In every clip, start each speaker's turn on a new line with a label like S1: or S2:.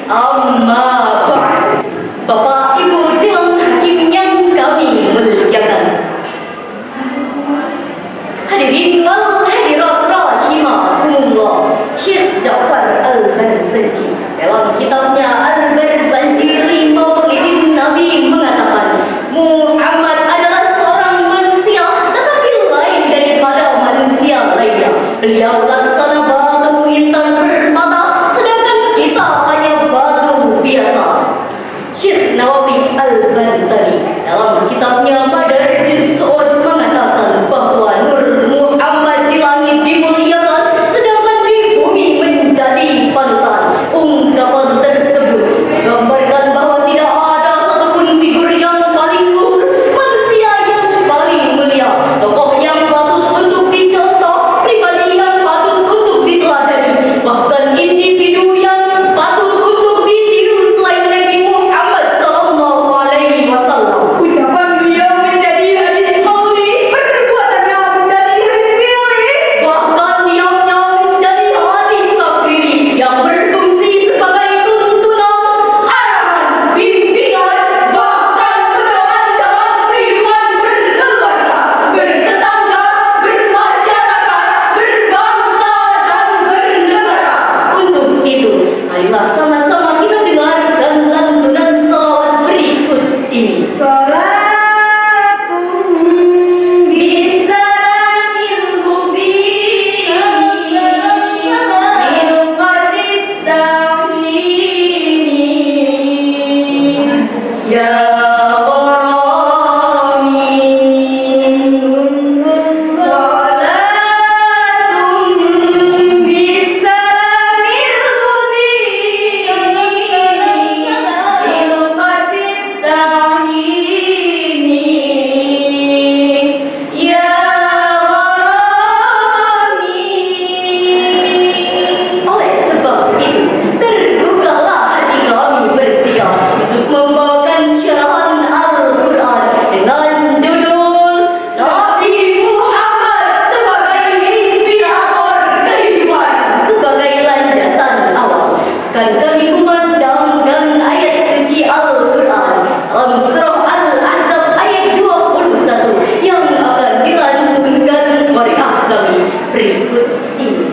S1: Amma ba'd. Bapak, Ibu, Dewan Hakim yang kami muliakan. Hadirin wal hadirat rahimakumullah. Syekh Ja'far Al-Barzanji dalam kitabnya Al-Barzanji 5 Maulidin Nabi mengatakan, Muhammad adalah seorang manusia tetapi lain daripada manusia lainnya. Beliau laksana batu intan permata, sedangkan kita hanya batu biasa. Syekh Nawawi Al-Bantani dalam kitabnya Madarijus Su'ud mengatakan bahwa nur Muhammad di langit dimuliakan, sedangkan di bumi menjadi panutan. Ungkapan tersebut menggambarkan bahwa tidak ada satupun figur yang paling luhur, manusia yang paling mulia, tokoh yang patut untuk dicontoh, pribadi yang patut untuk diteladani, bahkan individu yang patut untuk ditiru selain Nabi Muhammad sallallahu alaihi wasallam. Ucapan beliau menjadi hadis qauli, perbuatannya menjadi hadis fi'li, bahkan diamnya menjadi hadis sabiri yang berfungsi sebagai tuntunan, arahan, bimbingan, bahkan pedoman dalam kehidupan berkeluarga, bertetangga, bermasyarakat, berbangsa dan bernegara. Untuk itu, marilah sama-sama kita dengarkan lantunan salawat berikut ini. Salatun bisalamil mubin min qadid dahini ya Salatun bisalamil mubin min qadid dahini ya Oleh sebab itu, terbukalah hati kami bertiga untuk membawakan syarahan Al-Quran dengan judul Nabi Muhammad sebagai inspirator kehidupan, sebagai landasan awal. Akan kami kumandangkan ayat suci Al-Quran dalam surah Al-Ahzab ayat 21 yang akan dilantunkan mari'ah kami berikut ini.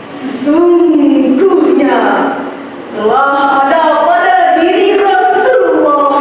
S2: Sesungguhnya telah ada pada diri Rasulullah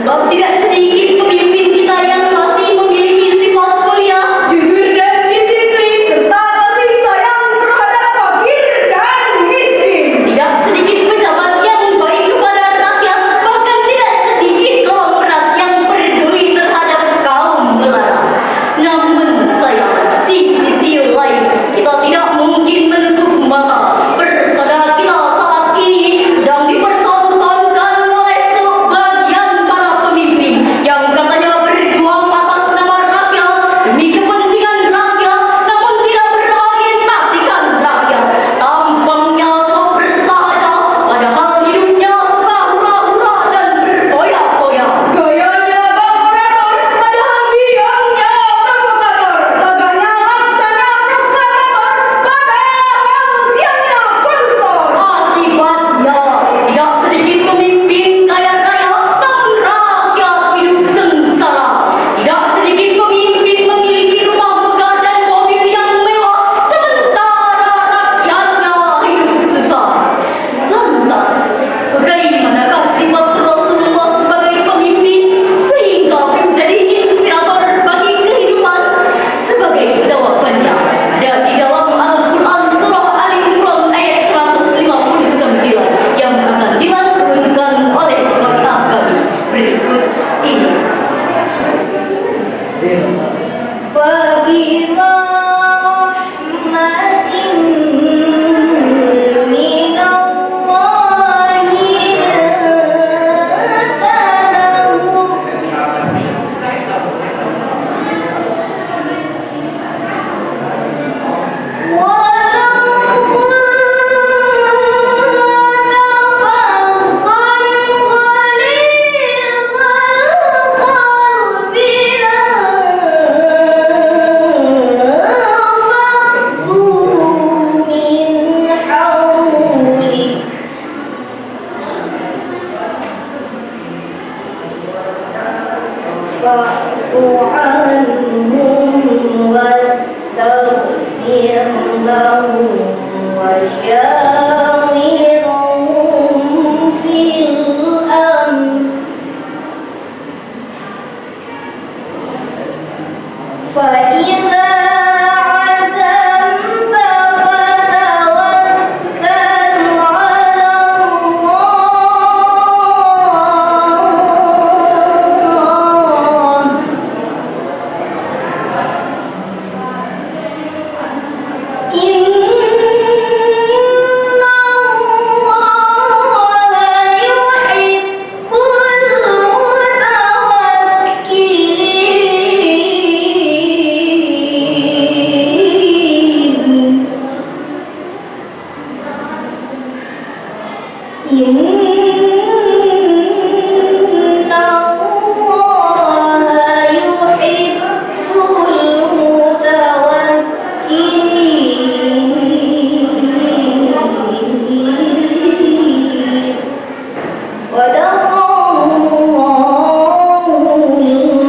S1: Sebab tidak sedikit pemimpin kita yang masih memiliki sifat mulia,
S2: jujur dan disiplin, serta kasih sayang terhadap fakir dan miskin.
S1: tidak sedikit pejabat yang baik kepada rakyat, bahkan tidak sedikit konglomerat yang peduli terhadap kaum melarang. Namun sayang, di sisi lain, kita tidak mungkin menutup mata. Persada kita saat ini sedang dipertontonkan oleh sebagian para pemimpin yang katanya berjuang atas nama rakyat demi kepentingan rakyat, namun tidak berorientasikan rakyat. Tampangnya sok bersahaja, padahal hidupnya suka hura-hura dan berfoya-foya.
S2: Gayanya bang orator, padahal diamnya provokator. Laganya laksana proklamator, padahal diamnya koruptor.
S1: Akibatnya, tidak sedikit pemimpin kaya raya, namun rakyat hidup sengsara. Tidak sedikit pemimpin memiliki rumah megah dan mobil yang mewah, sementara rakyatnya hidup susah. Lantas, bagaimanakah sifat Rasulullah sebagai pemimpin sehingga menjadi inspirator bagi kehidupan? Sebagai jawabannya, ada di dalam Al-Quran surah Al-Imran ayat 159 yang akan dilantunkan oleh kota kami berikut ini.
S2: فبما رحمة من الله لنت لهم ولو كنت فظا غليظ القلب لانفضوا من حولك فاعف عنهم واستغفر لهم وشاورهم في الأمر فإذا عزمت فتوكل على الله إن الله يحب المتوكلين إن الله يحب المتوكلين صدق الله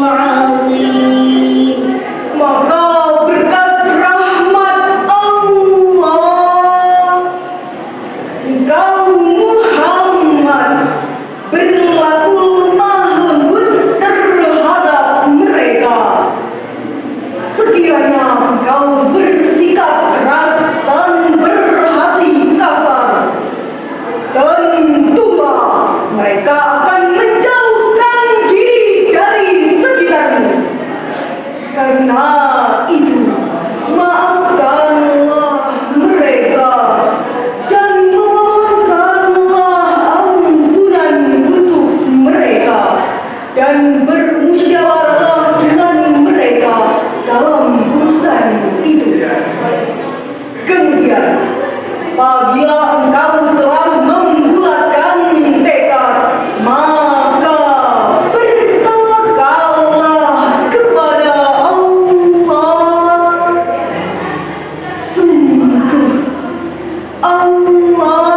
S2: العظيم. Maka berkat rahmat Allah, engkau Muhammad berlaku lemah lembut terhadap mereka. Sekiranya engkau bersikap keras dan berhati kasar, tentulah mereka akan menjauhkan diri dari sekitarmu. Karena itu, maafkanlah mereka dan mohonkanlah ampunan untuk mereka dan bermusyawarahlah dengan mereka dalam urusan itu. Kemudian, apabila engkau telah membulatkan tekad, maka bertawakallah kepada Allah. Sungguh Allah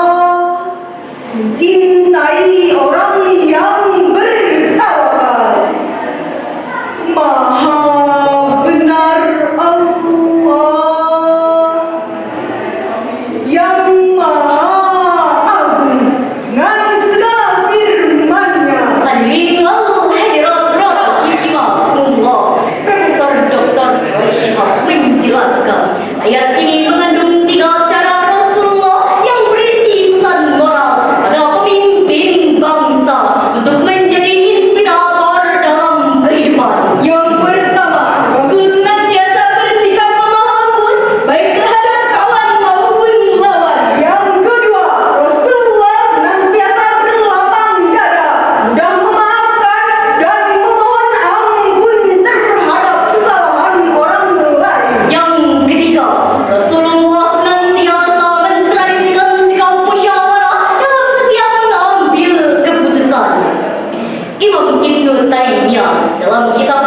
S2: mencintai orang yang bertawakal.
S1: Ibnu Taimiyah dalam kitab